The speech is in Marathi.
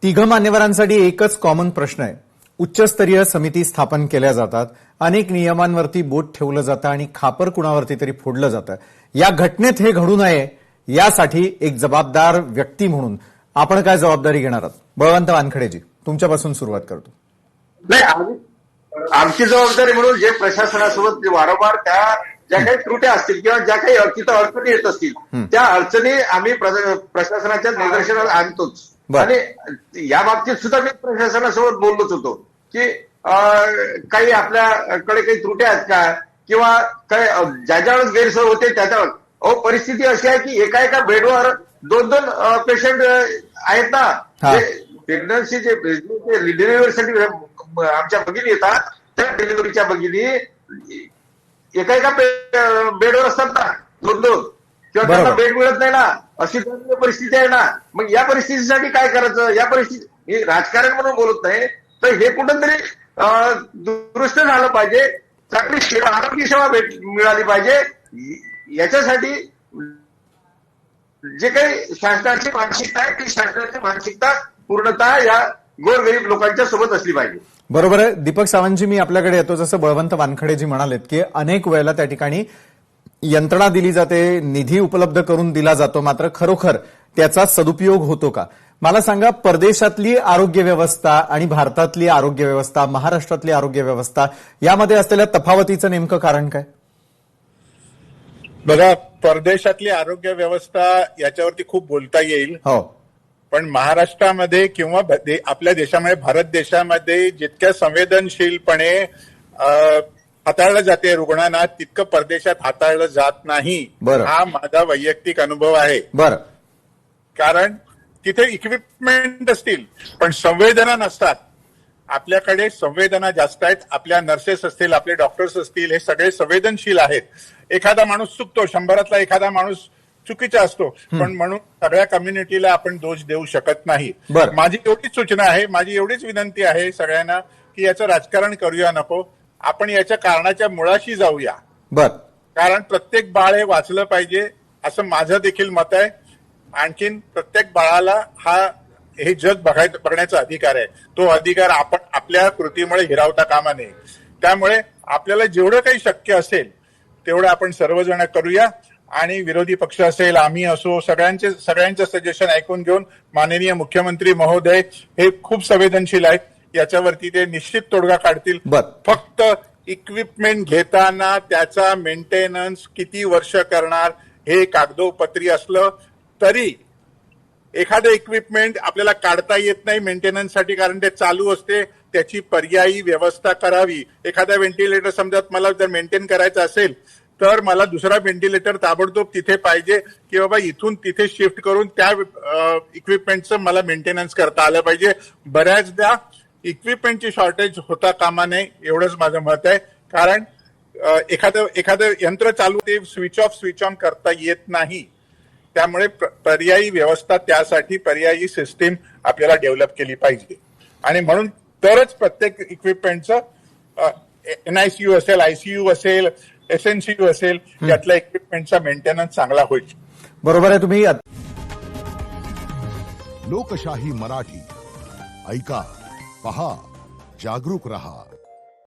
तिघं मान्यवरांसाठी एकच कॉमन प्रश्न आहे. उच्चस्तरीय समिती स्थापन केल्या जातात, अनेक नियमांवरती बोट ठेवलं जातं आणि खापर कुणावरती तरी फोडलं जातं. या घटनेत हे घडू नये यासाठी एक जबाबदार व्यक्ती म्हणून आपण काय जबाबदारी घेणार आहात? बळवंत वानखडेजी, तुमच्यापासून सुरुवात करतो. नाही, आमची जबाबदारी म्हणून जे प्रशासनासोबत वारंवार त्या ज्या काही त्रुट्या असतील किंवा ज्या काही तिथं अडचणी येत असतील त्या अडचणी आम्ही प्रशासनाच्या निदर्शनाला आणतोच. आणि या बाबतीत सुद्धा मी प्रशासनासोबत बोललोच होतो की काही आपल्याकडे काही त्रुट्या आहेत का किंवा काही ज्याच्यावेळेस गैरसोय होते त्याच्यावर परिस्थिती अशी आहे की एका बेडवर दोन पेशंट आहेत ना. प्रेग्नन्सी जे डिलिव्हरीसाठी आमच्या भगिनी येतात त्या डिलिव्हरीच्या भगिनी एका बेडवर असतात ना, दोन किंवा त्यांना बेड मिळत नाही ना, अशी परिस्थिती आहे ना. मग या परिस्थितीसाठी काय करायचं? या परिस्थिती राजकारण म्हणून बोलत नाही, तर हे कुठंतरी दुरुस्त झालं पाहिजे. चांगली सेवा, आरोग्य सेवा मिळाली पाहिजे. याच्यासाठी जे काही शासनाची मानसिकता आहे ती शासनाची मानसिकता पूर्णतः या गोरगरीब लोकांच्या सोबत असली पाहिजे. बरोबर आहे. दीपक सावंतजी, मी आपल्याकडे येतो. जसं बळवंत वानखडेजी म्हणालेत की अनेक वेळेला त्या ठिकाणी यंत्रणा दिली जाते, निधी उपलब्ध करून दिला जातो, मात्र खरोखर त्याचा सदुपयोग होतो का? मला सांगा, परदेशातली आरोग्य व्यवस्था आणि भारतातली आरोग्य व्यवस्था, महाराष्ट्रातली आरोग्य व्यवस्था यामध्ये असलेल्या तफावतीचं नेमकं कारण काय? बघा, परदेशातली आरोग्य व्यवस्था याच्यावरती खूप बोलता येईल. हो, पण महाराष्ट्रामध्ये किंवा आपल्या देशामध्ये, भारत देशामध्ये जितक्या संवेदनशीलपणे हाताळलं जाते रुग्णांना, तितकं परदेशात हाताळलं जात नाही. हा माझा वैयक्तिक अनुभव आहे. बरं. कारण तिथे इक्विपमेंट असतील पण संवेदना नसतात. आपल्याकडे संवेदना जास्त आहेत. आपल्या नर्सेस असतील, आपले डॉक्टर्स असतील, हे सगळे संवेदनशील आहेत. एखादा माणूस चुकतो, 100 एखादा माणूस चुकीचा असतो, पण म्हणून सगळ्या कम्युनिटीला आपण दोष देऊ शकत नाही. माझी एवढीच सूचना आहे, माझी एवढीच विनंती आहे सगळ्यांना की याचं राजकारण करूया नको. आपण याच्या कारणाच्या मुळाशी जाऊया. कारण प्रत्येक बाळ हे वाचलं पाहिजे असं माझं देखील मत आहे. आणखीन प्रत्येक बाळाला हे जग बघण्याचा अधिकार आहे. तो अधिकार आपण आपल्या कृतीमुळे हिरावता कामा नये. त्यामुळे आपल्याला जेवढं काही शक्य असेल तेवढं आपण सर्वजण करूया. आणि विरोधी पक्ष असेल, आम्ही असो, सगळ्यांचे सजेशन ऐकून घेऊन माननीय मुख्यमंत्री महोदय हे खूप संवेदनशील आहेत. याच्यावरती ते निश्चित तोडगा काढतील. फक्त इक्विपमेंट घेताना त्याचा मेंटेनन्स किती वर्ष करणार हे कागदोपत्री असलं तरी एखादं इक्विपमेंट आपल्याला काढता येत नाही मेंटेनन्ससाठी, कारण ते चालू असते, त्याची पर्यायी व्यवस्था करावी. एखादा व्हेंटिलेटर समजा मला जर मेंटेन करायचं असेल तर मला दुसरा व्हेंटिलेटर ताबडतोब तिथे पाहिजे की बाबा इथून तिथे शिफ्ट करून त्या इक्विपमेंटचं मला मेंटेनन्स करता आलं पाहिजे. बऱ्याचदा इक्विपमेंटची शॉर्टेज होता कामा नये, एवढंच माझं मत आहे. कारण एखादं यंत्र चालू ते स्विच ऑफ स्विच ऑन करता येत नाही. त्यामुळे पर्यायी व्यवस्था, त्यासाठी पर्यायी सिस्टीम आपल्याला डेव्हलप केली पाहिजे. आणि म्हणून तरच प्रत्येक इक्विपमेंटचं एनआयसीयू असेल, आयसीयू असेल, एसएनसीयू असेल, यातल्या इक्विपमेंटचा मेंटेनन्स चांगला होईल. बरोबर आहे. तुम्ही लोकशाही मराठी ऐका, पहा, जागरूक रहा.